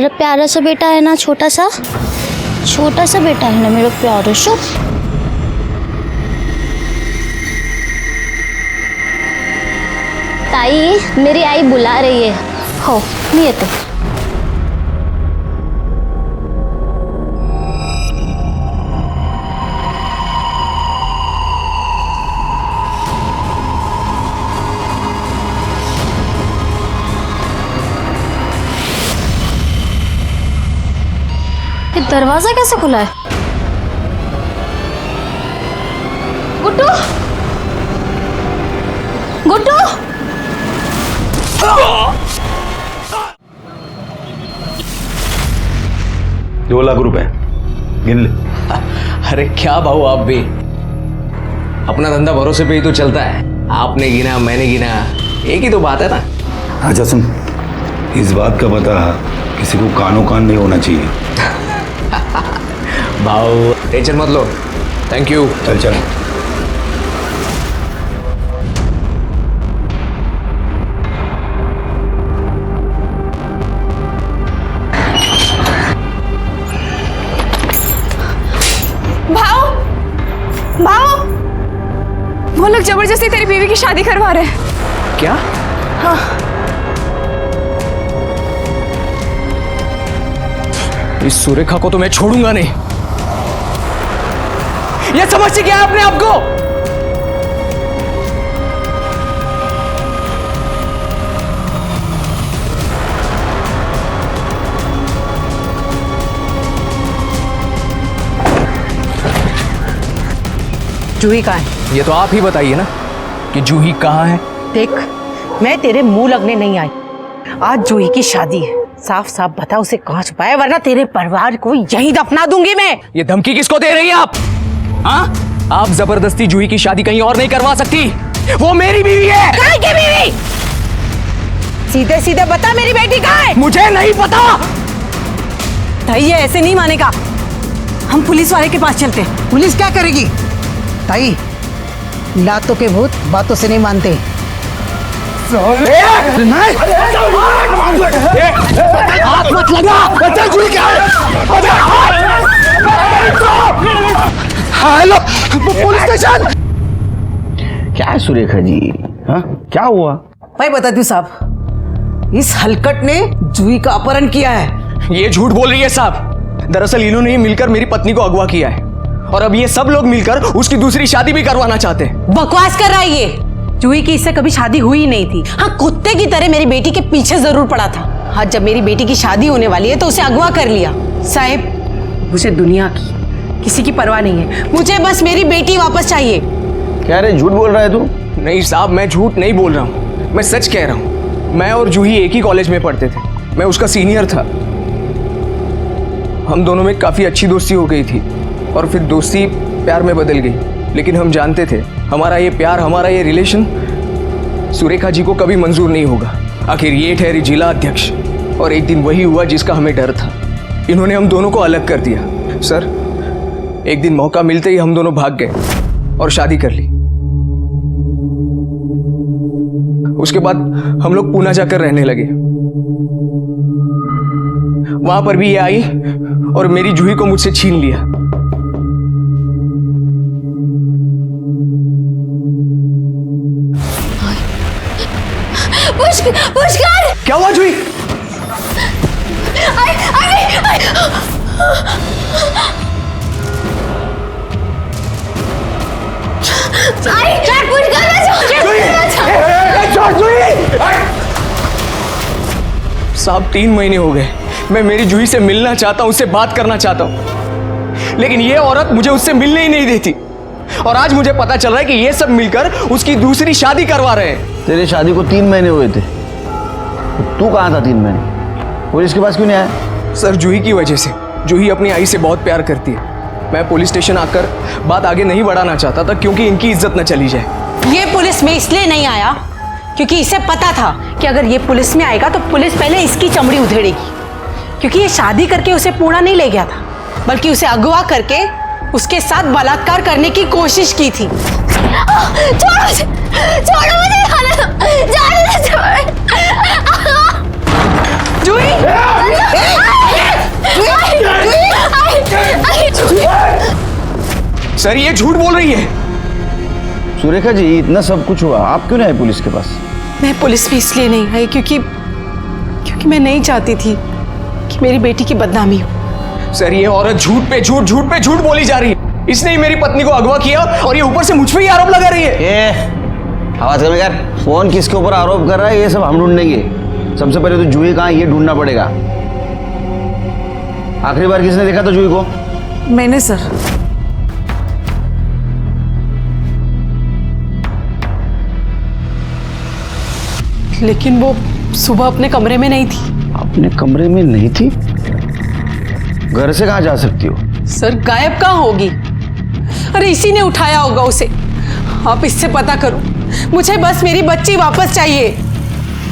अरे प्यारा सा बेटा है ना, छोटा सा बेटा है ना मेरा प्यारा सा। ताई, मेरी आई बुला रही है। हो नहीं येते। ये दरवाजा कैसे खुला है? गुड्डू, गुड्डू, दो लाख रुपए गिन ले। अरे क्या भाऊ, आप भी अपना धंधा भरोसे पे ही तो चलता है। आपने गिना, मैंने गिना, एक ही तो बात है ना। अच्छा सुन, इस बात का पता किसी को कानो कान नहीं होना चाहिए। भाऊ टेंशन मत लो, थैंक यू। चल चल। वो लोग जबरदस्ती तेरी बीवी की शादी करवा रहे हैं। क्या? हाँ। इस सुरेखा को तो मैं छोड़ूंगा नहीं। ये समझती क्या आपने आपको? जूही कहाँ है? ये तो आप ही बताइए ना कि जूही कहाँ है। देख, मैं तेरे मुंह लगने नहीं आई। आज जूही की शादी है, साफ साफ बता उसे कहाँ छुपाया, वरना तेरे परिवार को यहीं दफना दूंगी मैं। ये धमकी किसको दे रही है आप? हाँ? आप जबरदस्ती जूही की शादी कहीं और नहीं करवा सकती। वो मेरी बीवी है। कहाँ की बीवी? सीधे सीधे बता, मेरी बेटी कहाँ है? मुझे नहीं पता। ताई, ये ऐसे नहीं मानेगा। हम पुलिस वाले के पास चलते हैं। पुलिस क्या करेगी? ताई, लातों के भूत बातों से नहीं मानते। हाथ मत लगा। Hello police station. क्या है सुरेखा जी? हाँ, क्या हुआ? मैं बताती हूँ साहब, इस हलकट ने जूही का अपहरण किया है। ये झूठ बोल रही है साहब। दरअसल इन्होंने ही मिलकर मेरी पत्नी को अगवा किया है और अब ये सब लोग मिलकर उसकी दूसरी शादी भी करवाना चाहते हैं। बकवास कर रहा है ये। जूही की इससे कभी शादी हुई नहीं थी। हाँ, कुत्ते की तरह मेरी बेटी के पीछे जरूर पड़ा था। हाँ, जब मेरी बेटी की शादी होने वाली है तो उसे अगवा कर लिया। साहब, मुझे दुनिया की किसी की परवाह नहीं है, मुझे बस मेरी बेटी वापस चाहिए। क्या रे, झूठ बोल रहा है तू? नहीं साहब, मैं झूठ नहीं बोल रहा हूँ, मैं सच कह रहा हूँ। मैं और जूही एक ही कॉलेज में पढ़ते थे, मैं उसका सीनियर था। हम दोनों में काफी अच्छी दोस्ती हो गई थी और फिर दोस्ती प्यार में बदल गई। लेकिन हम जानते थे हमारा ये प्यार, हमारा ये रिलेशन सुरेखा जी को कभी मंजूर नहीं होगा। आखिर ये ठहरी जिला अध्यक्ष और एक दिन वही हुआ जिसका हमें डर था। इन्होंने हम दोनों को अलग कर दिया। सर, एक दिन मौका मिलते ही हम दोनों भाग गए और शादी कर ली। उसके बाद हम लोग पूना जाकर रहने लगे। वहां पर भी ये आई और मेरी जूही को मुझसे छीन लिया। पुष्कर! क्या हुआ जूही? साहब 3 महीने हो गए, मैं मेरी जूही से मिलना चाहता हूं, उससे बात करना चाहता हूं, लेकिन ये औरत मुझे उससे मिलने ही नहीं देती। और आज मुझे पता चल रहा है कि ये सब मिलकर उसकी दूसरी शादी करवा रहे हैं। तेरे शादी को 3 महीने हुए थे, तू कहाँ था 3 महीने? पुलिस के पास क्यों नहीं आया? सर, जूही की वजह से। जूही अपनी आई से बहुत प्यार करती है। मैं पुलिस स्टेशन आकर बात आगे नहीं बढ़ाना चाहता था क्योंकि इनकी इज्जत न चली जाए। ये पुलिस में इसलिए नहीं आया क्योंकि इसे पता था कि अगर ये पुलिस में आएगा तो पुलिस पहले इसकी चमड़ी उधेड़ेगी। क्योंकि ये शादी करके उसे पूना नहीं ले गया था, बल्कि उसे अगवा करके उसके साथ बलात्कार करने की कोशिश की थी। छोड़ो मुझे, जाने दो। जूही! सर ये झूठ बोल रही है। सुरेखा जी, इतना सब कुछ हुआ, आप क्यों नहीं आए पुलिस के पास? मैं पुलिस भी इसलिए नहीं आई क्योंकि मैं नहीं चाहती थी कि मेरी बेटी की बदनामी हो। सर ये औरत झूठ पे झूठ बोली जा रही है। इसने ही मेरी पत्नी को अगवा किया और ये ऊपर से मुझ पे ही आरोप लगा रही है। ये आवाज कम कर। फोन किसके ऊपर आरोप कर रहा है ये सब हम ढूंढेंगे। सबसे पहले तो जूही कहाँ है ये ढूंढना पड़ेगा। आखिरी बार किसने देखा था जूही को? मैंने सर। लेकिन वो सुबह अपने कमरे में नहीं थी। अपने कमरे में नहीं थी? घर से कहाँ जा सकती हो? सर गायब कहाँ होगी? अरे इसी ने उठाया होगा उसे। आप इससे पता करो, मुझे बस मेरी बच्ची वापस चाहिए।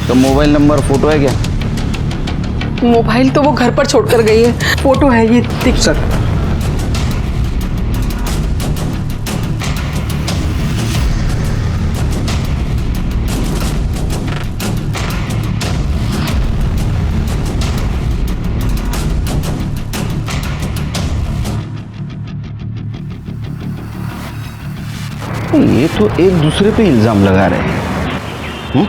तो मोबाइल नंबर फोटो है क्या? मोबाइल तो वो घर पर छोड़कर गई है, फोटो है ये देख। सर ये तो एक दूसरे पे इल्जाम लगा रहे हैं।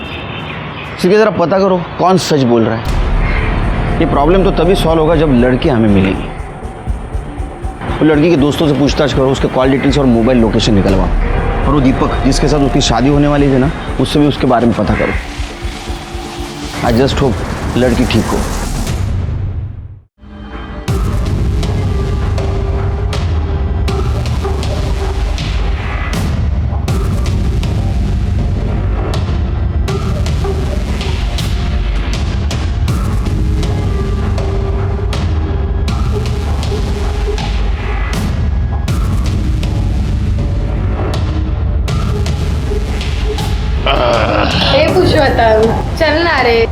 इसलिए जरा पता करो कौन सच बोल रहा है। ये प्रॉब्लम तो तभी सॉल्व होगा जब लड़की हमें मिलेगी। वो लड़की के दोस्तों से पूछताछ करो, उसके कॉल डिटेल्स और मोबाइल लोकेशन निकलवाओ। और वो दीपक जिसके साथ उसकी शादी होने वाली थी ना, उससे भी उसके बारे में पता करो। आई जस्ट होप लड़की ठीक हो। चलना रे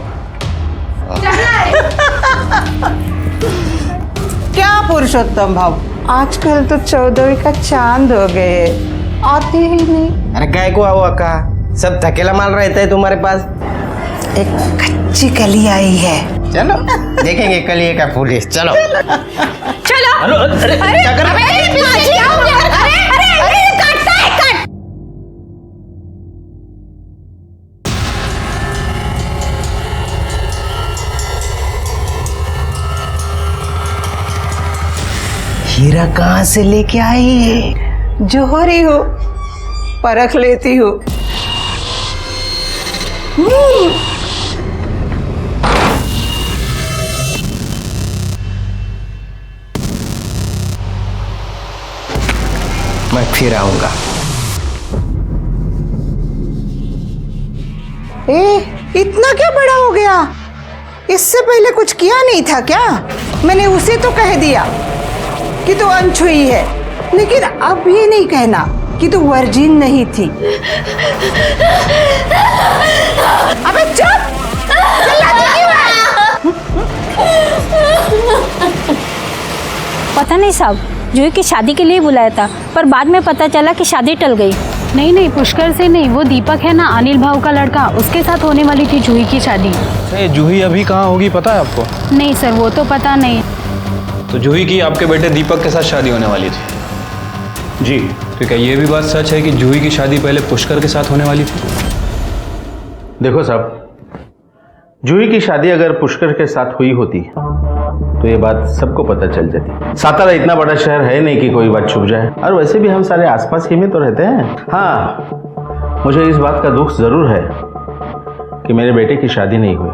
क्या पुरुषोत्तम भाव, आजकल तो 14वीं का चांद हो गए, आते ही नहीं। अरे काय को आओ अक्का, सब थकेला माल रहता है तुम्हारे पास। एक कच्ची कली आई है, चलो देखेंगे कलिए का फूल। चलो चलो। अरे क्या कर रहे हीरा कहाँ से लेके आई है? जोहरी हो, परख लेती हो। मैं फिर आऊंगा। इतना क्या बड़ा हो गया? इससे पहले कुछ किया नहीं था क्या? मैंने उसे तो कह दिया कि तू अनछुई है, लेकिन अब ये नहीं कहना कि तू वर्जिन नहीं थी। अबे चुप! चिल्लाती क्यों है? पता नहीं साहब, जूही की शादी के लिए बुलाया था, पर बाद में पता चला कि शादी टल गई। नहीं, पुष्कर से नहीं, वो दीपक है ना, अनिल भाव का लड़का, उसके साथ होने वाली थी जूही की शादी। जूही अभी कहाँ होगी पता है आपको? नहीं सर, वो तो पता नहीं। तो जूही की आपके बेटे दीपक के साथ शादी होने वाली थी जी। तो क्या ये भी बात सच है कि जूही की शादी पहले पुष्कर के साथ होने वाली थी? देखो साहब, जूही की शादी अगर पुष्कर के साथ हुई होती तो ये बात सबको पता चल जाती। सातारा इतना बड़ा शहर है नहीं कि कोई बात छुप जाए, और वैसे भी हम सारे आसपास ही में तो रहते हैं। हाँ, मुझे इस बात का दुख जरूर है कि मेरे बेटे की शादी नहीं हुई।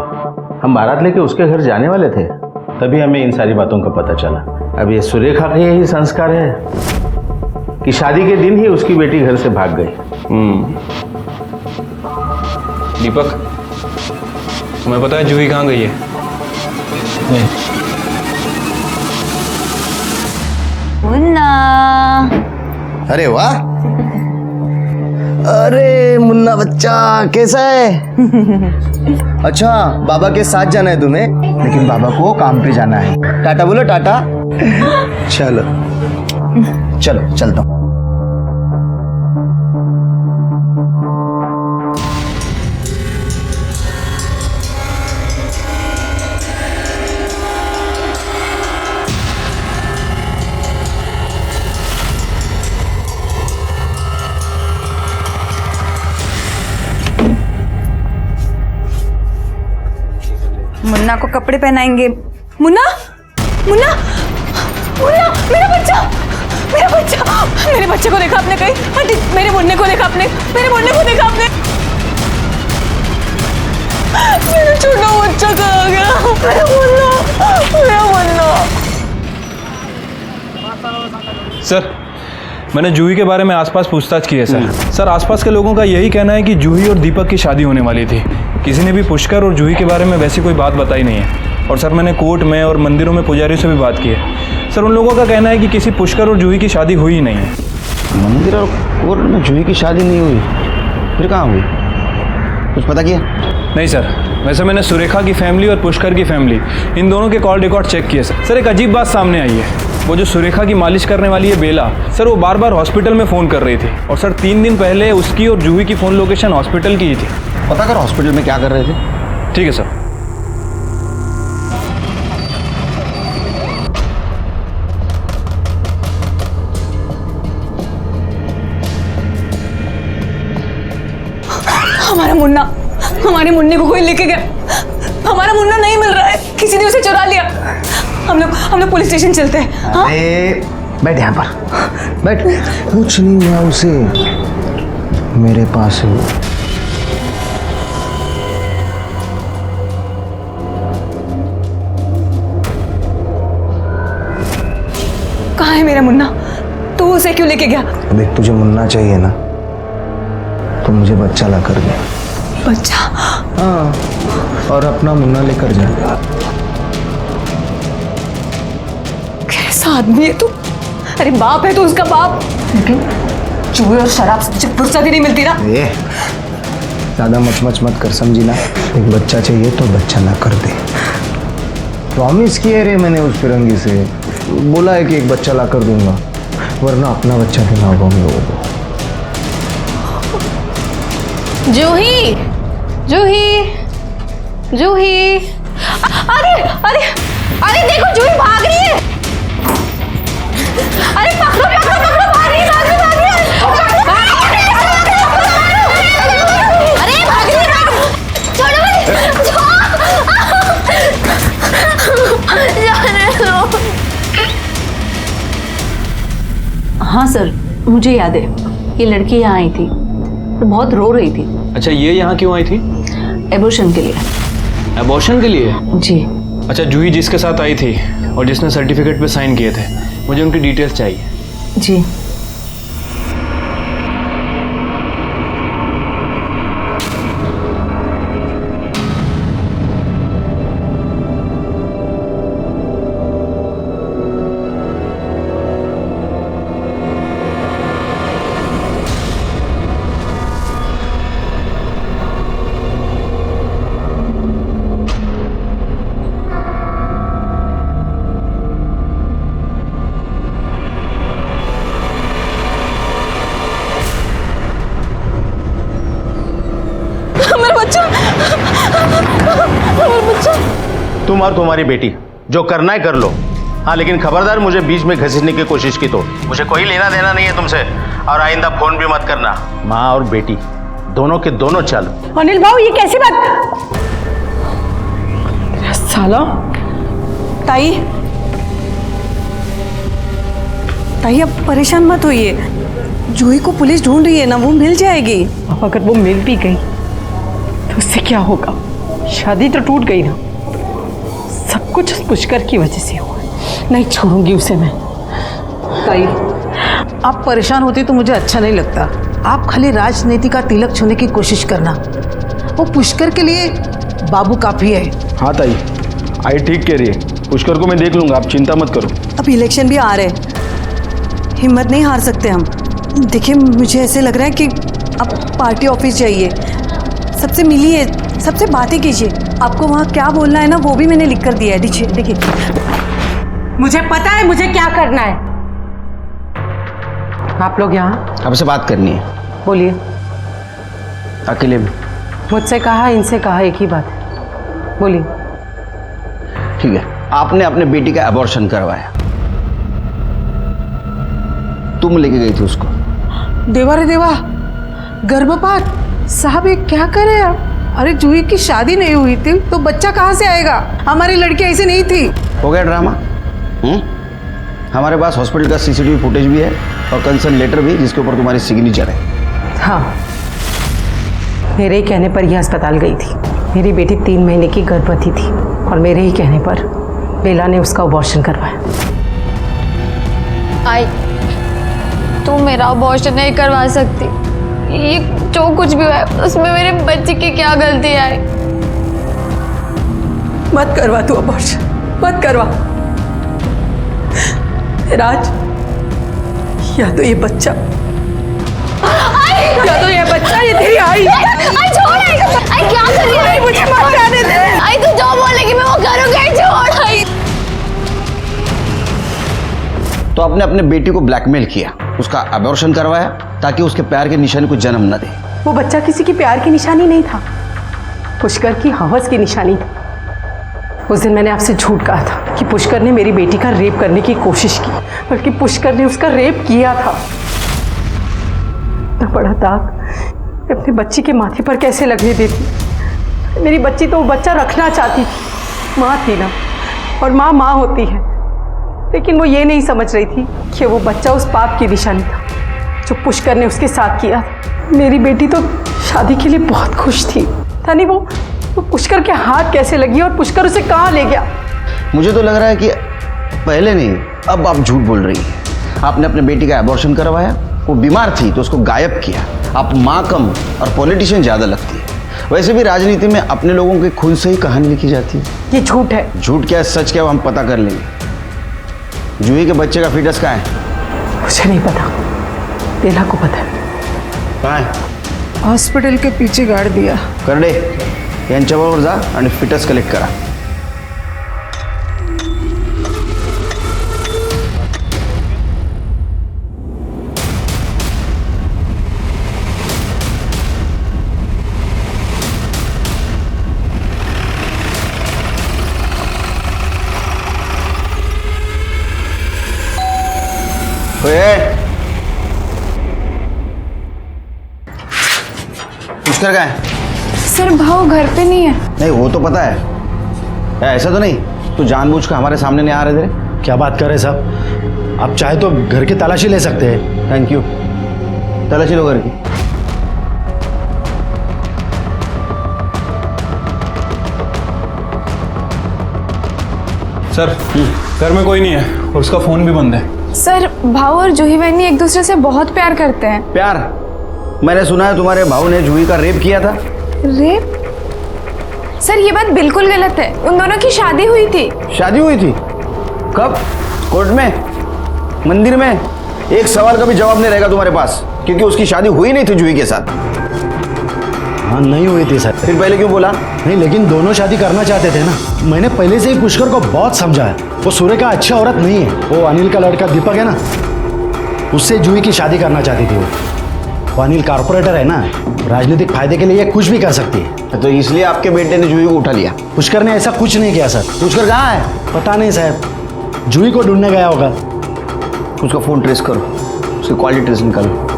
हम बारात लेके उसके घर जाने वाले थे, तभी हमें इन सारी बातों का पता चला। अब ये सुरेखा का यही संस्कार है कि शादी के दिन ही उसकी बेटी घर से भाग गई। दीपक, तुम्हें पता है जूही कहाँ गई है? नहीं। मुन्ना। अरे वाह, अरे मुन्ना बच्चा कैसा है? अच्छा, बाबा के साथ जाना है तुम्हें? लेकिन बाबा को काम पे जाना है। टाटा बोलो, टाटा। चलो चलो चलता हूँ। मुन्ना को कपड़े पहनाएंगे। मुन्ना मुन्ना मुन्ना, मेरा बच्चा, मेरा बच्चा, मेरे बच्चे को देखा आपने कहीं? आंटी, मेरे मुन्ने को देखा आपने? मेरे मुन्ने को देखा आपने? मेरा छोटा बच्चा कहाँ गया? मेरा मुन्ना, मेरा मुन्ना। सर, मैंने जूही के बारे में आसपास पूछताछ की है सर। सर, आसपास के लोगों का यही कहना है कि जूही और दीपक की शादी होने वाली थी। किसी ने भी पुष्कर और जूही के बारे में वैसी कोई बात बताई नहीं है। और सर, मैंने कोर्ट में और मंदिरों में पुजारियों से भी बात की है। सर, उन लोगों का कहना है कि किसी पुष्कर और जूही की शादी हुई ही नहीं है। मंदिर और कोर्ट में जूही की शादी नहीं हुई, फिर कहाँ हुई? कुछ पता किया? नहीं सर, वैसे मैंने सुरेखा की फैमिली और पुष्कर की फैमिली, इन दोनों के कॉल रिकॉर्ड चेक किए सर। सर, एक अजीब बात सामने आई है। वो जो सुरेखा की मालिश करने वाली है बेला, सर, वो बार बार हॉस्पिटल में फ़ोन कर रही थी। और सर, 3 दिन पहले उसकी और जूही की फ़ोन लोकेशन हॉस्पिटल की ही थी। पता कर हॉस्पिटल में क्या कर रहे थे। ठीक है सर। हमारा मुन्ना, हमारे मुन्ने को कोई लेके गया। हमारा मुन्ना नहीं मिल रहा है, किसी ने उसे चुरा लिया। हम लोग पुलिस स्टेशन चलते हैं। हाँ? बैठ यहाँ पर, बैठ। कुछ नहीं हुआ उसे, मेरे पास है वो। कहाँ है मेरा मुन्ना? तू उसे क्यों लेके गया? देख, तुझे मुन्ना चाहिए ना, तो मुझे बच्चा ला कर दे। बच्चा? हाँ, और अपना मुन्ना लेकर जा। कैसा आदमी है तू? अरे बाप है तो उसका बाप, लेकिन चूहे और शराब से फुर्सत ही नहीं मिलती ना। ज्यादा मच कर, समझी ना? एक बच्चा चाहिए तो बच्चा ला कर दे। प्रॉमिस किए रे मैंने उस फिरंगी से, बोला है कि एक बच्चा ला कर दूंगा, वरना अपना बच्चा देना होगा हम लोगों को। जूही, जूही, जूही, अरे अरे अरे देखो, जूही भाग रही है। अरे पकड़ो पकड़ो पकड़ो, भाग रही है, भाग रही है, भाग रही है। अरे भाग रही है, छोड़ो मुझे। हाँ सर, मुझे याद है, ये लड़की यहाँ आई थी तो बहुत रो रही थी। अच्छा, ये यहाँ क्यों आई थी? एबॉर्शन के लिए। एबॉर्शन के लिए? जी। अच्छा, जूही जिसके साथ आई थी और जिसने सर्टिफिकेट पे साइन किए थे, मुझे उनकी डिटेल्स चाहिए। जी। तुम और तुम्हारी बेटी जो करना है कर लो। हाँ, लेकिन खबरदार मुझे बीच में घसीटने की कोशिश की तो मुझे कोई लेना देना नहीं है तुमसे। और आइंदा फोन भी मत करना। माँ और बेटी दोनों के दोनों चलो। अनिल भाऊ, ये कैसी बात? साला। ताई, ताई अब परेशान मत होइए, जूही को पुलिस ढूंढ रही है ना, वो मिल जाएगी। अब अगर वो मिल भी गई तो उससे क्या होगा? शादी तो टूट गई ना। सब कुछ उस पुष्कर की वजह से हुआ। नहीं छोड़ूंगी उसे मैं। ताई, आप परेशान होती तो मुझे अच्छा नहीं लगता। आप खाली राजनीति का तिलक छूने की कोशिश करना। वो पुष्कर के लिए बाबू काफी है। हाँ ताई, आई ठीक कह रही है। पुष्कर को मैं देख लूंगा, आप चिंता मत करो। अब इलेक्शन भी आ रहे हैं, हिम्मत नहीं हार सकते हम। देखिए, मुझे ऐसे लग रहा है कि अब पार्टी ऑफिस जाइए, सबसे मिलिए, सबसे बातें कीजिए। आपको वहाँ क्या बोलना है ना, वो भी मैंने लिख कर दिया है। देखिए देखिए। मुझे पता है मुझे क्या करना है। आप लोग यहाँ आपसे बात करनी है। बोलिए। अकेले में। मुझसे कहा, इनसे कहा, एक ही बात है। बोलिए। ठीक है, आपने अपने बेटी का अबॉर्शन करवाया, तुम लेके गई थी उसको। देवा रे देवा, गर्भपात। साहब ये क्या करे आप? अरे जूही की शादी नहीं हुई थी तो बच्चा कहाँ से आएगा? हमारी लड़की ऐसी नहीं थी। हो गया ड्रामा। हमारे पास हॉस्पिटल का सीसीटीवी फुटेज भी है और कंसर्न लेटर भी जिसके ऊपर तुम्हारी सिग्नेचर है। हाँ, मेरे ही कहने पर यह अस्पताल गई थी। मेरी बेटी 3 महीने की गर्भवती थी और मेरे ही कहने पर बेला ने उसका अबॉर्शन करवाया। आई, तू मेरा अबॉर्शन नहीं करवा सकती। ये जो कुछ भी है उसमें मेरे बच्चे की क्या गलती है? मत करवा तू अबॉर्शन, मत करवा। राज, या तो ये बच्चा, या तो ये बच्चा, ये तेरी आई। आई छोड़, आई क्या कर रही है? मुझे मत जाने दे। आई तू जो बोलेगी मैं वो करूंगी। छोड़ आई। तो आपने अपने बेटी को ब्लैकमेल किया, उसका अबॉर्शन करवाया ताकि उसके प्यार की निशानी को जन्म न दे। वो बच्चा किसी की प्यार की निशानी नहीं था, पुष्कर की हवस की निशानी था। उस दिन मैंने आपसे झूठ कहा था कि पुष्कर ने मेरी बेटी का रेप करने की कोशिश की, बल्कि पुष्कर ने उसका रेप किया था। इतना बड़ा दाग अपने बच्ची के माथे पर कैसे लगने देती? मेरी बच्ची तो वो बच्चा रखना चाहती थी। माँ थी ना, और माँ माँ होती है, लेकिन वो ये नहीं समझ रही थी कि वो बच्चा उस पाप की निशानी था जो पुष्कर ने उसके साथ किया था। मेरी बेटी तो शादी के लिए बहुत खुश थी, था नहीं? वो पुष्कर के हाथ कैसे लगी और पुष्कर उसे कहाँ ले गया? मुझे तो लग रहा है कि पहले नहीं, अब आप झूठ बोल रही हैं। आपने अपने बेटी का अबॉर्शन करवाया, वो बीमार थी तो उसको गायब किया। आप माँ कम और पॉलिटिशियन ज़्यादा लगती है। वैसे भी राजनीति में अपने लोगों के खुद से ही कहानी लिखी जाती है। ये झूठ है। झूठ क्या है, सच क्या है, हम पता कर लेंगे। जूही के बच्चे का फीटस कहाँ है? मुझे नहीं पता, बेला को पता है। कहाँ है? हॉस्पिटल के पीछे गाड़ दिया। करडे, यांच्याबरोबर जा आणि फिटस कलेक्ट करा। पुष्कर कहाँ है? सर भाव घर पे नहीं है। नहीं, वो तो पता है। ऐसा तो नहीं तू जानबूझ कर हमारे सामने नहीं आ रहे थे? क्या बात कर रहे साहब, आप चाहे तो घर की तलाशी ले सकते हैं। Thank you. तलाशी लो घर की। सर, घर में कोई नहीं है और उसका फ़ोन भी बंद है। सर भाव और जूही बहनी एक दूसरे से बहुत प्यार करते हैं। प्यार? मैंने सुना है तुम्हारे भाऊ ने जूही का रेप किया था। रेप? सर ये बात बिल्कुल गलत है। उन दोनों की शादी हुई थी। शादी हुई थी? कब? कोर्ट में? मंदिर में? एक सवाल का भी जवाब नहीं रहेगा तुम्हारे पास, क्योंकि उसकी शादी हुई नहीं थी जूही के साथ। हाँ, नहीं हुई थी सर। फिर पहले क्यों बोला? नहीं, लेकिन दोनों शादी करना चाहते थे ना। मैंने पहले से ही पुष्कर को बहुत समझाया, वो सूर्य का अच्छा औरत नहीं है। वो अनिल का लड़का दीपक है ना, उससे जूही की शादी करना चाहती थी। वो अनिल कॉर्पोरेटर है ना, राजनीतिक फायदे के लिए ये कुछ भी कर सकती है। तो इसलिए आपके बेटे ने जूही को उठा लिया? पुष्कर ने ऐसा कुछ नहीं किया सर। पुष्कर कहाँ है? पता नहीं साहब, जूही को ढूंढने गया होगा। उसका फ़ोन ट्रेस करो, उसकी क्वालिटी ट्रेस निकालो।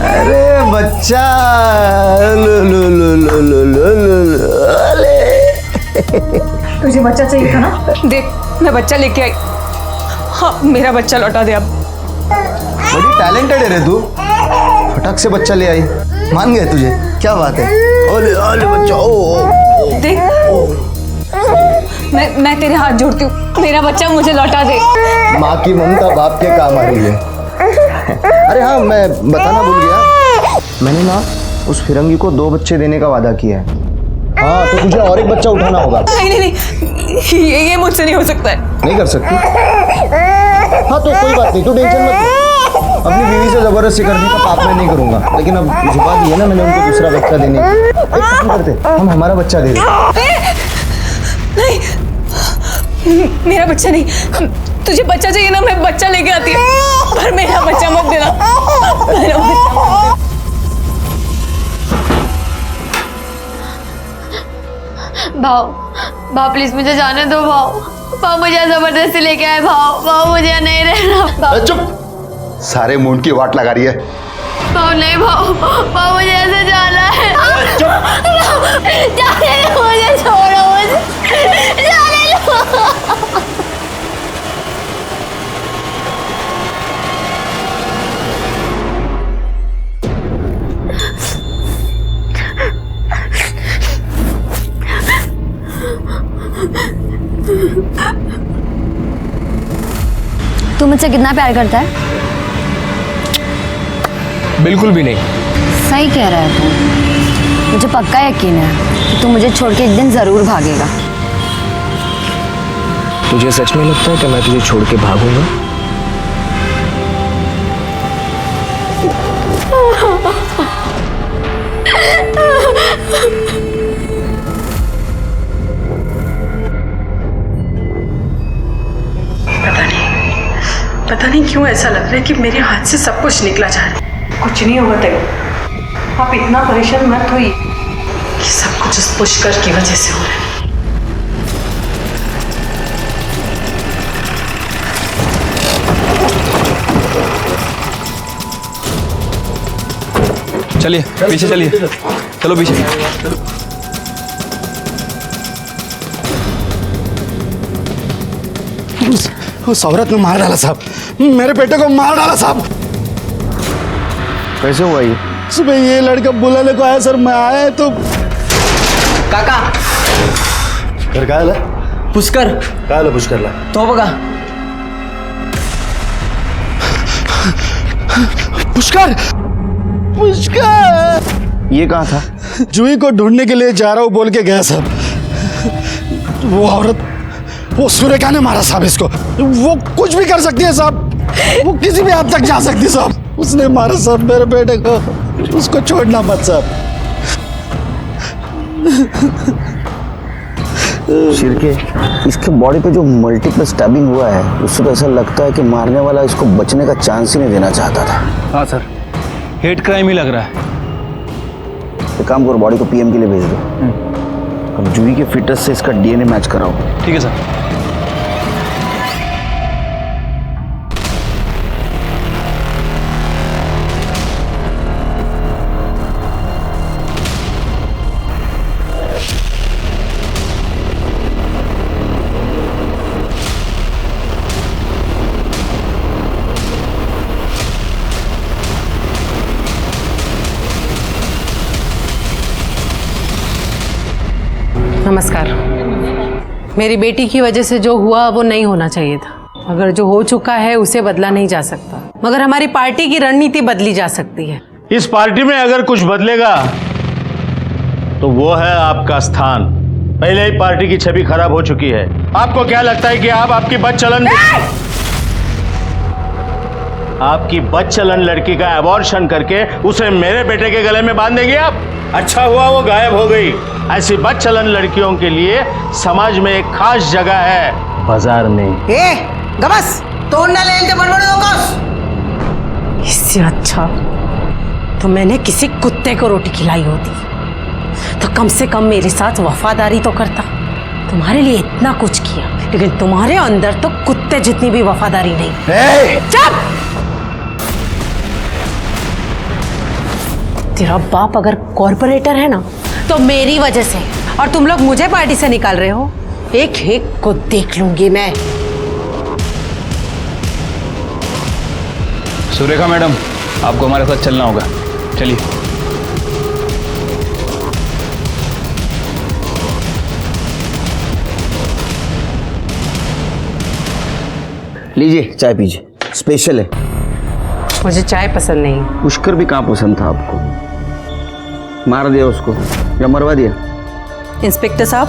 अरे बच्चा, लो लो लो लो लो लो लो, अरे तुझे बच्चा चाहिए था ना? देख, मैं बच्चा लेके आई। हाँ, मेरा बच्चा लौटा दे अब। बड़ी टैलेंटेड है रे तू, फटक से बच्चा ले आई। मान गए तुझे? क्या बात है। ओले ओले बच्चा, ओ देख, मैं तेरे हाथ जोड़ती हूँ, मेरा बच्चा मुझे लौटा दे। माँ की ममता बाप के काम आ रही है। अरे हाँ, मैं बताना भूल गया, मैंने ना उस फिरंगी को 2 बच्चे देने का वादा किया है। हाँ, तो तुझे और एक बच्चा उठाना होगा। नहीं नहीं नहीं, ये मुझसे नहीं हो सकता है। नहीं कर सकती? हाँ तो कोई बात नहीं, तू टेंशन मत ले। अपनी बीवी से जबरदस्ती करने का पाप मैं नहीं करूंगा, लेकिन अब झुका दिया ना मैंने उनको दूसरा बच्चा देने। एक काम करते, हम हमारा बच्चा दे दें। नहीं, मेरा बच्चा नहीं। तुझे बच्चा चाहिए ना, मैं बच्चा लेके आती हूँ, पर मेरा बच्चा मत देना। मेरा बच्चा मत देना। भाव, भाव प्लीज मुझे जाने दो भाव। भाव मुझे जबरदस्ती लेके आए भाव। भाव मुझे नहीं रहना भाव। चुप, सारे मूड की वाट लगा रही है। भाव नहीं भाव। भाव मुझे ऐसे जाना है। जाने दो मुझे, छोड़ो मुझे, जाने दो। तू मुझसे कितना प्यार करता है? बिल्कुल भी नहीं। सही कह रहा है तू। मुझे पक्का यकीन है कि तू मुझे छोड़ के एक दिन जरूर भागेगा। तुझे सच में लगता है कि मैं तुझे छोड़ के भागूंगा? पता नहीं क्यों ऐसा लग रहा है कि मेरे हाथ से सब कुछ निकला जा रहा है। कुछ नहीं होगा तेरे, आप इतना परेशान मत होइए कि सब कुछ उस पुष्कर की वजह से हो रहा है। चलिए पीछे चलिए, चलो पीछे। उस औरत ने मार डाला साहब, मेरे बेटे को मार डाला साहब। कैसे हुआ ये? सुबह ये लड़का बुलाने को आया सर, मैं आया तो काका फिर काय आला? पुष्कर काय आलं पुष्करला? तो बघा। पुष्कर, पुष्कर ये कहाँ था? जूही को ढूंढने के लिए जा रहा हूँ बोल के गया साहब। वो औरत, वो सुरेखा ने मारा साहब इसको। वो कुछ भी कर सकती है साहब, वो किसी भी हद तक जा सकती है साहब। उसने मारा साहब मेरे बेटे को, उसको छोड़ना मत साहब। शिरके, इसके बॉडी पे जो मल्टीपल स्टैबिंग हुआ है उससे तो ऐसा लगता है कि मारने वाला इसको बचने का चांस ही नहीं देना चाहता था। हाँ सर, हेट क्राइम ही लग रहा है। एक काम करो, बॉडी को पीएम के लिए भेज दो। अब जूही के फिटनेस से इसका डीएनए मैच कराओ। ठीक है सर। नमस्कार। मेरी बेटी की वजह से जो हुआ वो नहीं होना चाहिए था। अगर जो हो चुका है उसे बदला नहीं जा सकता, मगर हमारी पार्टी की रणनीति बदली जा सकती है। इस पार्टी में अगर कुछ बदलेगा तो वो है आपका स्थान। पहले ही पार्टी की छवि खराब हो चुकी है। आपको क्या लगता है कि आप आपकी बदचलन लड़की का अबॉर्शन करके उसे मेरे बेटे के गले में बांध देंगे आप? अच्छा हुआ वो गायब हो गई। ऐसी बदचलन लड़कियों के लिए समाज में एक खास जगह है, बाजार में। गबस तोड़ ना ले इससे अच्छा तो मैंने किसी कुत्ते को रोटी खिलाई होती, तो कम से कम मेरे साथ वफादारी तो करता। तुम्हारे लिए इतना कुछ किया, लेकिन तुम्हारे अंदर तो कुत्ते जितनी भी वफादारी नहीं। चुप! तेरा बाप अगर कॉर्पोरेटर है ना तो मेरी वजह से, और तुम लोग मुझे पार्टी से निकाल रहे हो। एक एक को देख लूंगी मैं। सुरेखा मैडम, आपको हमारे साथ चलना होगा, चलिए। लीजिए चाय पीजिए, स्पेशल है। मुझे चाय पसंद नहीं। पुष्कर भी कहाँ पसंद था आपको? मार दिया उसको या मरवा दिया? इंस्पेक्टर साहब,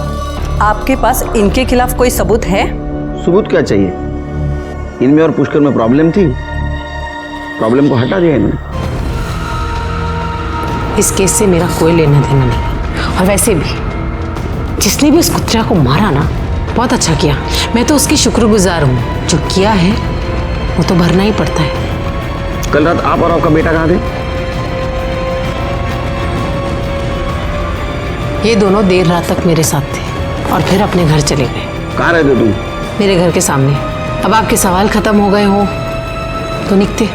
आपके पास इनके खिलाफ कोई सबूत है? सबूत क्या चाहिए? इनमें और पुष्कर में प्रॉब्लम थी, प्रॉब्लम को हटा दिया इन्होंने। इस केस से मेरा कोई लेना देना नहीं। और वैसे भी जिसने भी उस कुत्रा को मारा ना, बहुत अच्छा किया। मैं तो उसकी शुक्रगुजार हूँ। जो किया है वो तो भरना ही पड़ता है। कल रात आप और आपका बेटा कहाँ थे? ये दोनों देर रात तक मेरे साथ थे। और फिर अपने घर चले गए। कहाँ रहते तुम? मेरे घर के सामने। अब आपके सवाल खत्म हो गए हो तो निकते।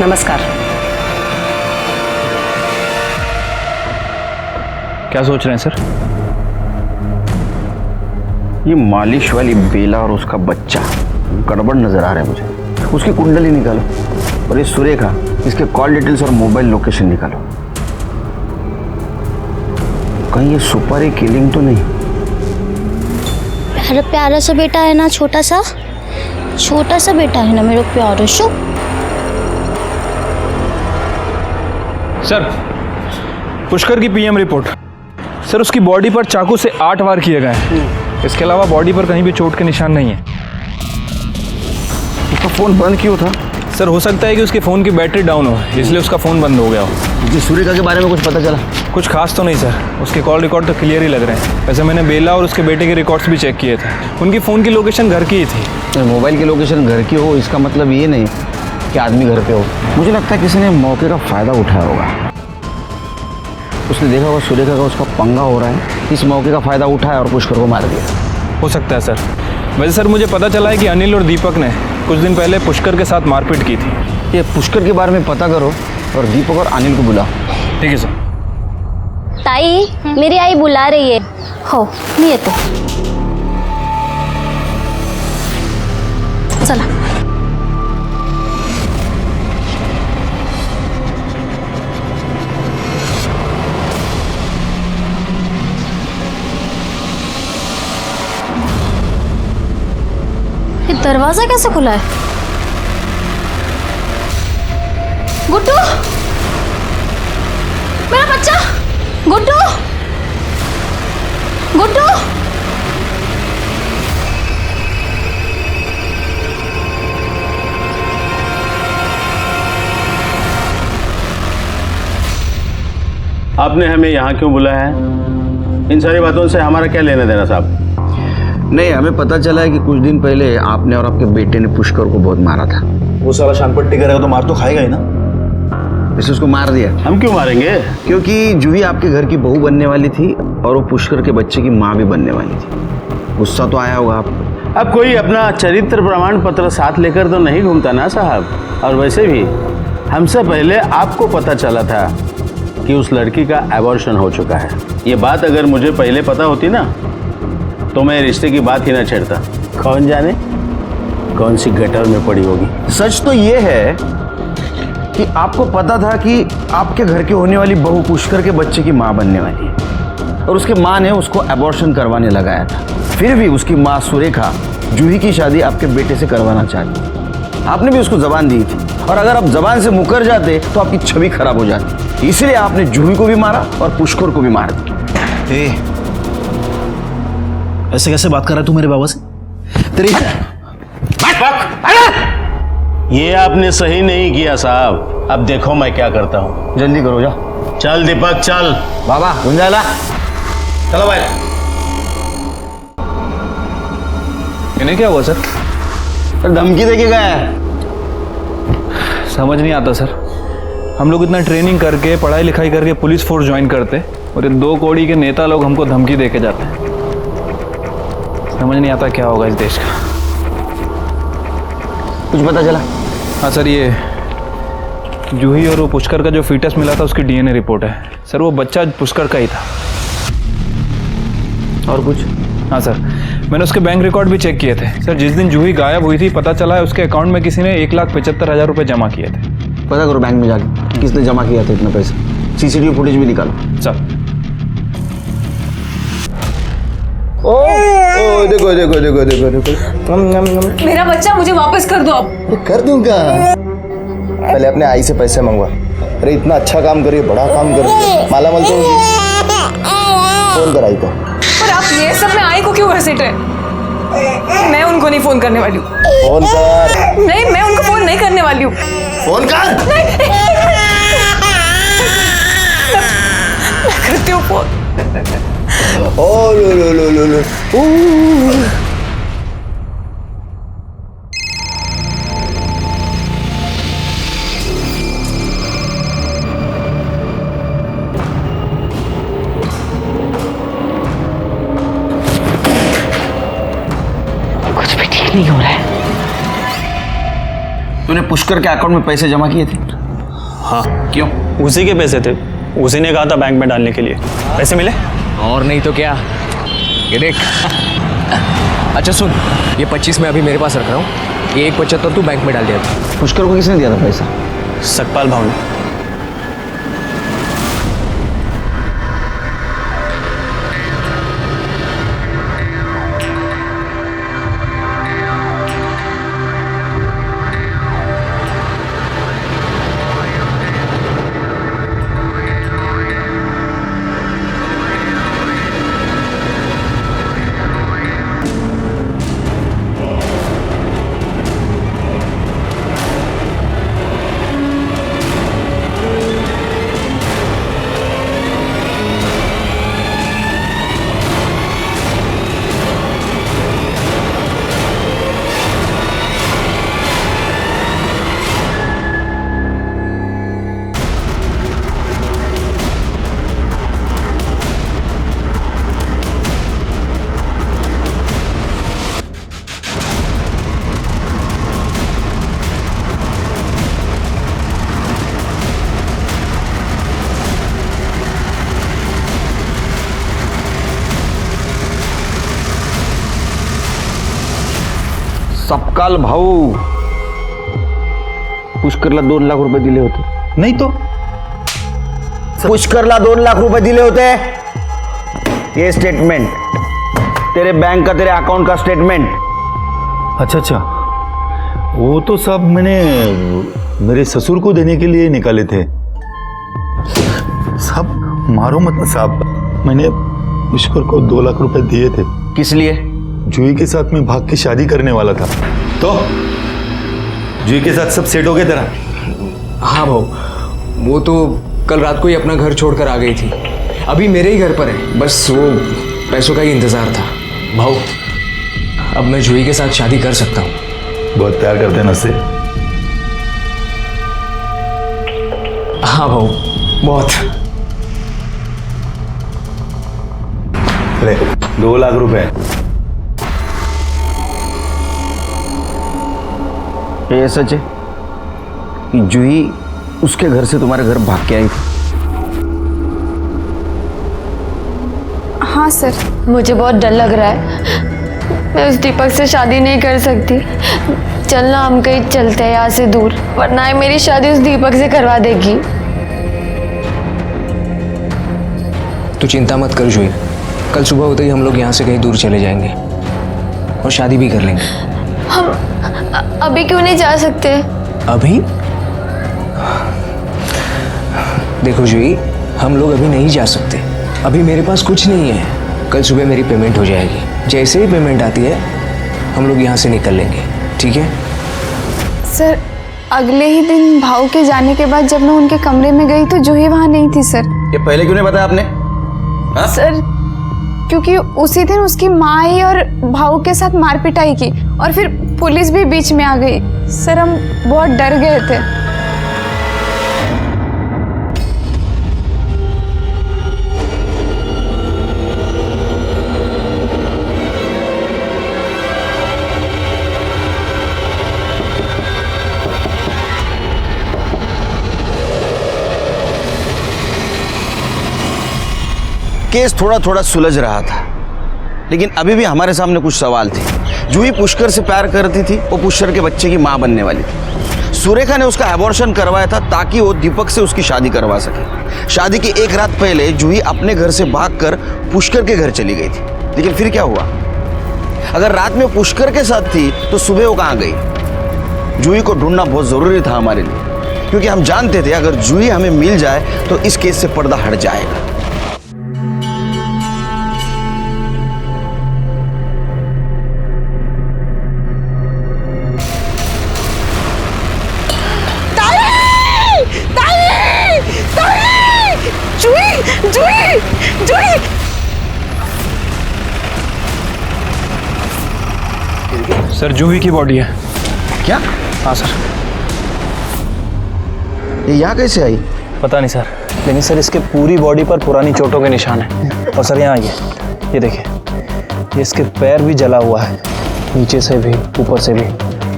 नमस्कार। क्या सोच रहे हैं सर? ये मालिश वाली बेला और उसका बच्चा गड़बड़ नजर आ रहा है मुझे। उसकी कुंडली निकालो और ये सुरेखा, इसके कॉल डिटेल्स और मोबाइल लोकेशन निकालो। कहीं ये सुपारी किलिंग तो नहीं? मेरा प्यारा सा बेटा है ना, छोटा सा बेटा है ना मेरा प्यारा शो। सर, पुष्कर की पीएम रिपोर्ट। सर, उसकी बॉडी पर चाकू से 8 वार किए गए हैं। इसके अलावा बॉडी पर कहीं भी चोट के निशान नहीं है। उसका फोन बंद क्यों था? सर, हो सकता है कि उसके फ़ोन की बैटरी डाउन हो, इसलिए उसका फ़ोन बंद हो गया हो। जी, सुरेखा के बारे में कुछ पता चला? कुछ खास तो नहीं सर, उसके कॉल रिकॉर्ड तो क्लियर ही लग रहे हैं। वैसे मैंने बेला और उसके बेटे के रिकॉर्ड्स भी चेक किए थे। उनकी फ़ोन की लोकेशन घर की ही थी। मोबाइल की लोकेशन घर की हो इसका मतलब ये नहीं कि आदमी घर पे हो। मुझे लगता है किसी ने मौके का फ़ायदा उठाया होगा। उसने देखा होगा सुरेखा का उसका पंगा हो रहा है, इस मौके का फ़ायदा उठाया और पुष्कर को मार दिया। हो सकता है सर। वैसे सर, मुझे पता चला है कि अनिल और दीपक ने कुछ दिन पहले पुष्कर के साथ मारपीट की थी। ये पुष्कर के बारे में पता करो और दीपक और अनिल को बुलाओ। ठीक है सर। ताई, मेरी आई बुला रही है। हो नहीं है तो चला। ये दरवाजा कैसे खुला है? गुड्डू, मेरा बच्चा। गुड्डू, गुड्डू। आपने हमें यहाँ क्यों बुलाया है? इन सारी बातों से हमारा क्या लेना देना साहब? नहीं, हमें पता चला है कि कुछ दिन पहले आपने और आपके बेटे ने पुष्कर को बहुत मारा था। वो साला शानपट्टी करेगा तो मार तो खाएगा ही ना। इसे उसको मार दिया। हम क्यों मारेंगे? क्योंकि जूही आपके घर की बहू बनने वाली थी और वो पुष्कर के बच्चे की माँ भी बनने वाली थी। गुस्सा तो आया होगा आपको। अब कोई अपना चरित्र प्रमाण पत्र साथ लेकर तो नहीं घूमता ना साहब। और वैसे भी हमसे पहले आपको पता चला था कि उस लड़की का एबॉर्शन हो चुका है। ये बात अगर मुझे पहले पता होती ना तो मैं रिश्ते की बात ही ना छेड़ता। कौन जाने कौन सी गटर में पड़ी होगी। सच तो ये है कि आपको पता था कि आपके घर की होने वाली बहू पुष्कर के बच्चे की माँ बनने वाली है और उसके माँ ने उसको एबॉर्शन करवाने लगाया था। फिर भी उसकी माँ सुरेखा जूही की शादी आपके बेटे से करवाना चाहती। आपने भी उसको जबान दी थी और अगर आप जबान से मुकर जाते तो आपकी छवि खराब हो जाती। इसलिए आपने जूही को भी मारा और पुष्कर को भी मार दिया। ऐसे कैसे बात कर रहा है तू मेरे बाबा से? तेरी ये आपने सही नहीं किया साहब। अब देखो मैं क्या करता हूँ। जल्दी करो, जा। चल दीपक चल। बाबा गुंजाला, चलो भाई। इन्हें क्या हुआ सर? धमकी देके गया है। समझ नहीं आता सर। हम लोग इतना ट्रेनिंग करके पढ़ाई लिखाई करके पुलिस फोर्स ज्वाइन करते और ये 2 कौड़ी के नेता लोग हमको धमकी देके जाते हैं। समझ नहीं आता क्या होगा इस देश का। कुछ पता चला? हाँ सर, ये जूही और वो पुष्कर का जो फीटस मिला था उसकी डीएनए रिपोर्ट है सर। वो बच्चा पुष्कर का ही था। और कुछ? हाँ सर, मैंने उसके बैंक रिकॉर्ड भी चेक किए थे सर। जिस दिन जूही गायब हुई थी पता चला है उसके अकाउंट में किसी ने 1,75,000 रुपये जमा किए थे। पता करो बैंक में जाके किसने जमा किया था इतना पैसा। सीसीटीवी फुटेज भी निकालो। सर ओ देखो देखो देखो देखो देखो। मेरा बच्चा मुझे वापस कर दो अब। कर दूंगा। पहले अपने आई से पैसे मंगवा। अरे इतना अच्छा काम करिए, बड़ा काम करिए, माला माल तो होगी। फोन कर आई को। पर आप ये सब में आई को क्यों घसीट रहे? मैं उनको नहीं फोन करने वाली हूँ। फोन कर। नहीं, मैं उनको फोन नहीं करने वाली हूँ। फोन कर। मैं करती हूँ फोन। ओ लो लो लो लो लो। तूने पुष्कर के अकाउंट में पैसे जमा किए थे? हाँ। क्यों? उसी के पैसे थे, उसी ने कहा था बैंक में डालने के लिए। पैसे मिले? और नहीं तो क्या, ये देख। अच्छा सुन, ये 25 मैं अभी मेरे पास रख रहा हूँ, ये 175 तू बैंक में डाल दिया था। पुष्कर को किसने दिया था पैसा? सकपाल भाव ने। सपकाल भाऊ पुष्करला 2 लाख रुपए दिले होते. नहीं तो पुष्करला 2 लाख रुपए दिले होते. ये स्टेटमेंट तेरे बैंक का, तेरे अकाउंट का स्टेटमेंट. अच्छा अच्छा, वो तो सब मैंने मेरे ससुर को देने के लिए निकाले थे. सब मारो मत साहब, मैंने पुष्कर को 2 लाख रुपए दिए थे. किस लिए? जूही के साथ मैं भाग के शादी करने वाला था. तो जूही के साथ सब सेट हो गया तेरा? हाँ भाऊ, वो तो कल रात को ही अपना घर छोड़कर आ गई थी. अभी मेरे ही घर पर है, बस वो पैसों का ही इंतजार था. भाऊ अब मैं जूही के साथ शादी कर सकता हूँ. बहुत प्यार करते हैं ना उससे? हाँ भाऊ, बहुत. ले 2 लाख रुपए. ये सच है कि जूही उसके घर से तुम्हारे घर भाग के आई थी? हाँ सर, मुझे बहुत डर लग रहा है. मैं उस दीपक से शादी नहीं कर सकती. चलना, हम कहीं चलते हैं यहाँ से दूर, वरना ये मेरी शादी उस दीपक से करवा देगी. तू चिंता मत कर जूही, कल सुबह होते ही हम लोग यहाँ से कहीं दूर चले जाएंगे और शादी भी कर लेंगे. हम अभी क्यों नहीं जा सकते? अभी? देखो जूही, हम लोग अभी नहीं जा सकते. अभी मेरे पास कुछ नहीं है. कल सुबह मेरी पेमेंट हो जाएगी. जैसे ही पेमेंट आती है हम लोग यहाँ से निकल लेंगे, ठीक है? सर, अगले ही दिन भाव के जाने के बाद जब मैं उनके कमरे में गई तो जूही वहाँ नहीं थी सर. ये पहले क्यों नहीं बताया आपने? हा? सर, क्योंकि उसी दिन उसकी माँ आई और भाव के साथ मारपिटाई की और फिर पुलिस भी बीच में आ गई. सर, हम बहुत डर गए थे. केस थोड़ा थोड़ा सुलझ रहा था, लेकिन अभी भी हमारे सामने कुछ सवाल थे. जूही पुष्कर से प्यार करती थी, वो पुष्कर के बच्चे की मां बनने वाली थी. सुरेखा ने उसका एबॉर्शन करवाया था ताकि वो दीपक से उसकी शादी करवा सके. शादी की 1 रात पहले जूही अपने घर से भागकर पुष्कर के घर चली गई थी. लेकिन फिर क्या हुआ? अगर रात में पुष्कर के साथ थी तो सुबह वो कहाँ गई? जूही को ढूंढना बहुत जरूरी था हमारे लिए, क्योंकि हम जानते थे अगर जूही हमें मिल जाए तो इस केस से पर्दा हट जाएगा. सर, जूही की बॉडी है. क्या? हाँ सर. ये यहाँ कैसे आई? पता नहीं सर, लेकिन सर इसके पूरी बॉडी पर पुरानी चोटों के निशान हैं. और सर यहाँ ये देखिए, ये इसके पैर भी जला हुआ है, नीचे से भी ऊपर से भी.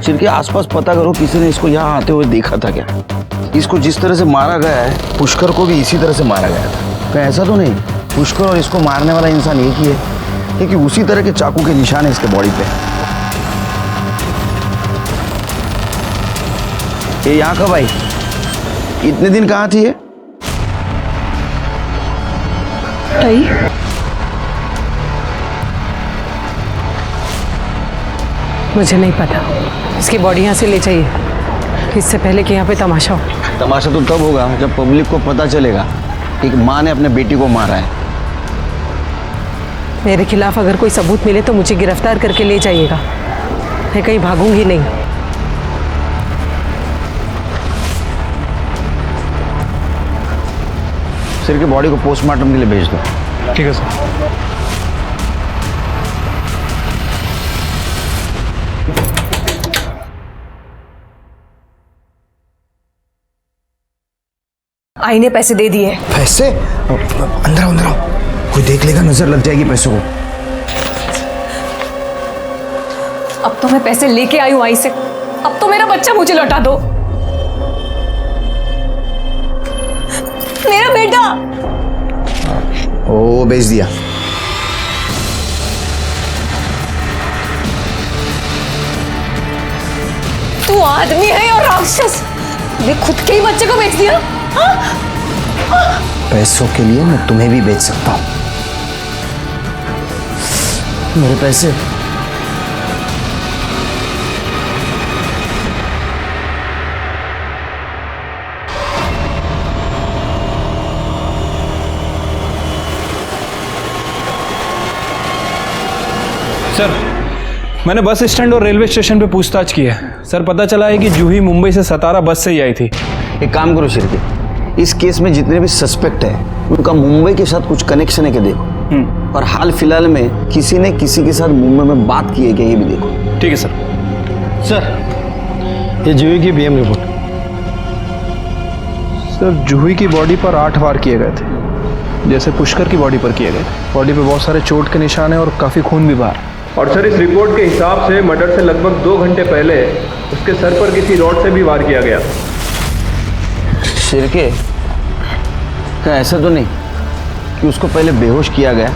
सिर के आसपास पता करो, किसी ने इसको यहाँ आते हुए देखा था क्या? इसको जिस तरह से मारा गया है, पुष्कर को भी इसी तरह से मारा गया था। कहीं ऐसा तो नहीं पुष्कर और इसको मारने वाला इंसान एक ही है, क्योंकि उसी तरह के चाकू के निशान है इसके बॉडी पे। ये यहाँ कब आई? इतने दिन कहाँ थी ये? मुझे नहीं पता। इसकी बॉडी यहाँ से ले जाइए, इससे पहले कि यहाँ पे तमाशा हो। तमाशा तो तब होगा जब पब्लिक को पता चलेगा कि एक माँ ने अपने बेटी को मारा है। मेरे खिलाफ अगर कोई सबूत मिले तो मुझे गिरफ्तार करके ले जाइएगा, मैं कहीं भागूंगी नहीं। सिर के बॉडी को पोस्टमार्टम के लिए भेज दो। ठीक है सर। आई ने पैसे दे दिए। पैसे? अंदर आओ, अंदर आओ, कोई देख लेगा, नजर लग जाएगी पैसों को। अब तो मैं पैसे लेके आई हूं आई से, अब तो मेरा बच्चा मुझे लौटा दो। मेरा बेटा। ओ बेच दिया। तू आदमी है या राक्षस? तूने खुद के ही बच्चे को बेच दिया। पैसों के लिए मैं तुम्हें भी बेच सकता हूं। मेरे पैसे। सर, मैंने बस स्टैंड और रेलवे स्टेशन पे पूछताछ की है। सर, पता चला है कि जूही मुंबई से सतारा बस से ही आई थी। एक काम करो शिरके, इस केस में जितने भी सस्पेक्ट हैं उनका मुंबई के साथ कुछ कनेक्शन है क्या देखो, और हाल फिलहाल में किसी ने किसी के साथ मुंबई में बात की है क्या ये भी देखो। ठीक है सर। सर, ये जूही की बीएम रिपोर्ट। सर, जूही की बॉडी पर 8 वार किए गए थे, जैसे पुष्कर की बॉडी पर किए गए थे। बॉडी पे बहुत सारे चोट के निशान हैं और काफ़ी खून भी बाहर। और सर, इस रिपोर्ट के हिसाब से मर्डर से लगभग 2 घंटे पहले उसके सर पर किसी रॉड से भी वार किया गया। शिरके, क्या ऐसा तो नहीं कि उसको पहले बेहोश किया गया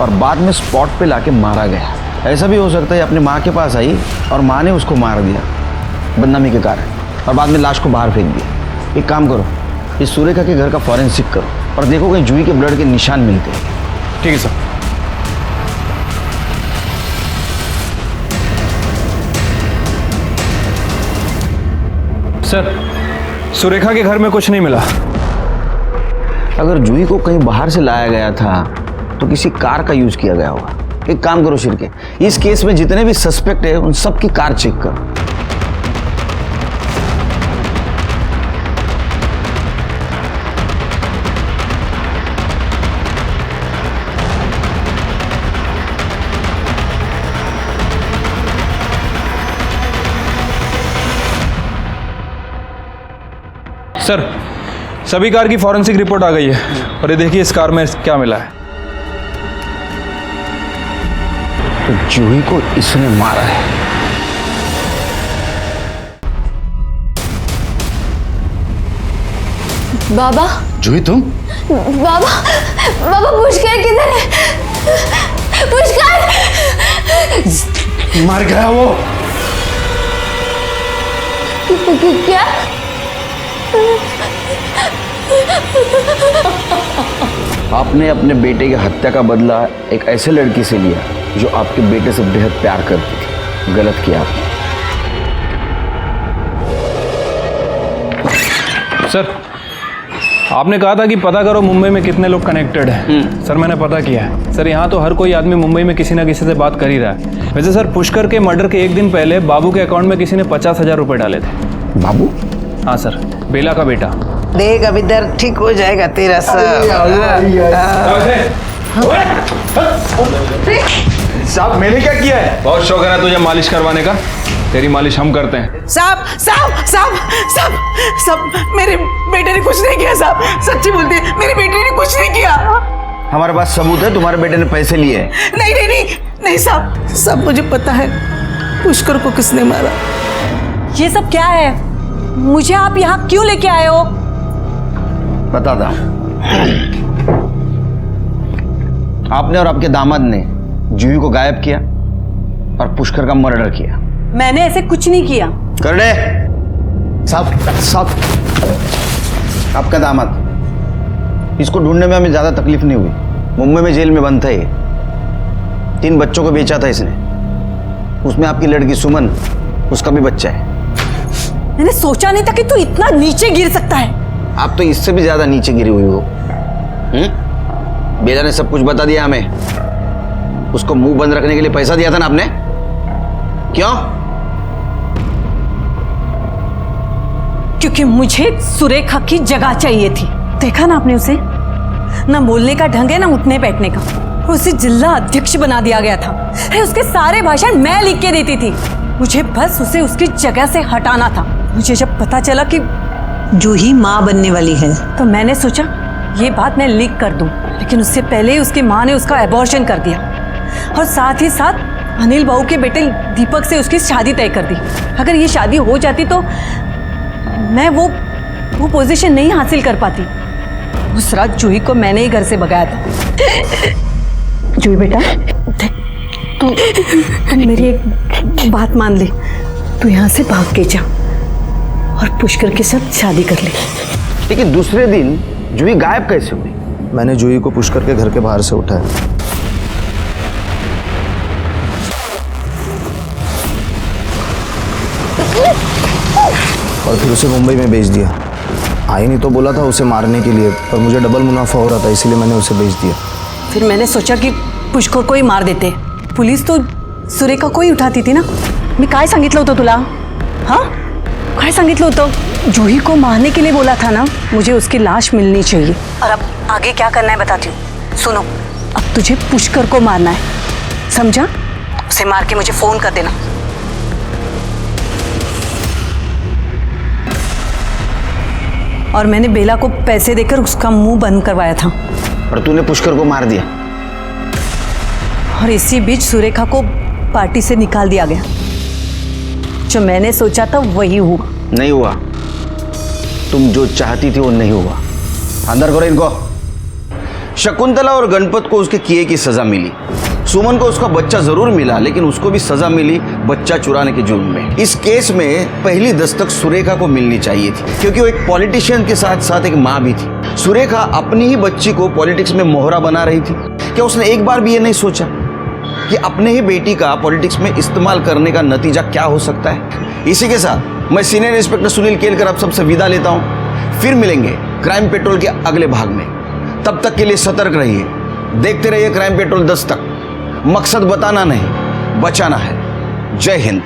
और बाद में स्पॉट पे लाके मारा गया? ऐसा भी हो सकता है अपनी माँ के पास आई और माँ ने उसको मार दिया बदनामी के कारण, और बाद में लाश को बाहर फेंक दिया। एक काम करो, इस सुरेखा के घर का फॉरेंसिक करो और देखो कहीं जूही के ब्लड के निशान मिलते हैं। ठीक है सर। सर, सुरेखा के घर में कुछ नहीं मिला। अगर जूही को कहीं बाहर से लाया गया था तो किसी कार का यूज किया गया होगा। एक काम करो शिरके, इस केस में जितने भी सस्पेक्ट है उन सब की कार चेक करो। सर, सभी कार की फॉरेंसिक रिपोर्ट आ गई है और ये देखिए इस कार में क्या मिला है। तो जूही को इसने मारा है। बाबा। जूही तुम? बाबा, बाबा पुष्कर किधर है? पुष्कर! मर गया वो। क्या? आपने अपने बेटे की हत्या का बदला एक ऐसे लड़की से लिया जो आपके बेटे से बेहद प्यार करती थी। गलत किया आपने। सर, आपने कहा था कि पता करो मुंबई में कितने लोग कनेक्टेड हैं। सर, मैंने पता किया है। सर, यहाँ तो हर कोई आदमी मुंबई में किसी ना किसी से बात कर ही रहा है। वैसे सर, पुष्कर के मर्डर के 1 दिन पहले बाबू के अकाउंट में किसी ने 50,000 रुपये डाले थे। बाबू? हाँ सर, बेला का बेटा। देख अब इधर ठीक हो जाएगा तेरा सब। साहब, मैंने क्या किया है? बहुत शौक है ना तुझे मालिश करवाने का? तेरी मालिश हम करते हैं। साहब साहब साहब साहब साहब, मेरे बेटे ने कुछ नहीं किया साहब, सच्ची बोलते हैं, मेरे बेटे ने कुछ नहीं किया। हमारे पास सबूत है, तुम्हारे बेटे ने पैसे लिए हैं। नहीं नहीं नहीं नहीं साहब, सब मुझे पता है। पुष्कर को किसने मारा? ये सब क्या है? मुझे आप यहाँ क्यों लेके आए हो? बताता हूं। आपने और आपके दामाद ने जूही को गायब किया और पुष्कर का मर्डर किया। मैंने ऐसे कुछ नहीं किया। कर दे साहब। आपका दामाद, इसको ढूंढने में हमें ज्यादा तकलीफ नहीं हुई। मुंबई में जेल में बंद था ये। 3 बच्चों को बेचा था इसने। उसमें आपकी लड़की सुमन, उसका भी बच्चा है। मैंने सोचा नहीं था कि तू इतना नीचे गिर सकता है। आप तो इससे भी ज्यादा नीचे गिरी हुई हो। बेला ने सब कुछ बता दिया हमें। उसको मुंह बंद रखने के लिए पैसा दिया था ना आपने? क्यों? क्योंकि मुझे सुरेखा की जगह चाहिए थी। देखा ना आपने उसे? ना बोलने का ढंग है ना उठने बैठने का। उसे जिला अध्यक्ष बना दिया गया था। अरे उसके सारे भाषण मैं लिख के देती थी। मुझे बस उसे उसकी जगह से हटाना था। मुझे जब पता चला कि जूही माँ बनने वाली है तो मैंने सोचा ये बात मैं लीक कर दूं, लेकिन उससे पहले ही उसकी माँ ने उसका एबॉर्शन कर दिया और साथ ही साथ अनिल बाबू के बेटे दीपक से उसकी शादी तय कर दी। अगर ये शादी हो जाती तो मैं वो पोजीशन नहीं हासिल कर पाती। उस रात जूही को मैंने ही घर से भगाया था। जूही बेटा, तू मेरी एक बात मान ले। तू यहाँ से भाग के जा और पुष्कर के साथ शादी कर ले। लेकिन दूसरे दिन जूही गायब कैसे हुई? मैंने जूही को पुष्कर के घर के बाहर से उठाया और फिर उसे मुंबई में भेज दिया। आई नहीं तो बोला था उसे मारने के लिए, पर मुझे डबल मुनाफा हो रहा था, इसीलिए मैंने उसे भेज दिया। फिर मैंने सोचा कि पुष्कर को ही मार देते। पुलिस तो सुरेखा को ही उठाती थी ना। मी काय सांगितलं होतं तुला? हाँ, काय सांगितलं होतं? जूही को मारने के लिए बोला था ना। मुझे उसकी लाश मिलनी चाहिए। और अब आगे क्या करना है बताती हूँ। सुनो, अब तुझे पुष्कर को मारना है, समझा? उसे मार के मुझे फोन कर देना। और मैंने बेला को पैसे देकर उसका मुंह बंद करवाया था। और तूने पुष्कर को मार दिया। और इसी बीच सुरेखा को पार्टी से निकाल दिया गया। जो मैंने सोचा था वही हुआ। नहीं हुआ। तुम जो चाहती थी वो नहीं हुआ। अंदर करो इनको। शकुंतला और गणपत को उसके किए की सजा मिली। सुमन को उसका बच्चा जरूर मिला, लेकिन उसको भी सजा मिली बच्चा चुराने के जुर्म में। इस केस में पहली दस्तक सुरेखा को मिलनी चाहिए थी, क्योंकि वो एक पॉलिटिशियन के साथ साथ एक माँ भी थी। सुरेखा अपनी ही बच्ची को पॉलिटिक्स में मोहरा बना रही थी। क्या उसने एक बार भी ये नहीं सोचा कि अपने ही बेटी का पॉलिटिक्स में इस्तेमाल करने का नतीजा क्या हो सकता है? इसी के साथ मैं सीनियर इंस्पेक्टर सुनील केलकर आप सबसे विदा लेता हूँ। फिर मिलेंगे क्राइम पेट्रोल के अगले भाग में। तब तक के लिए सतर्क रहिए, देखते रहिए क्राइम पेट्रोल 10 तक। मकसद बताना नहीं, बचाना है। जय हिंद।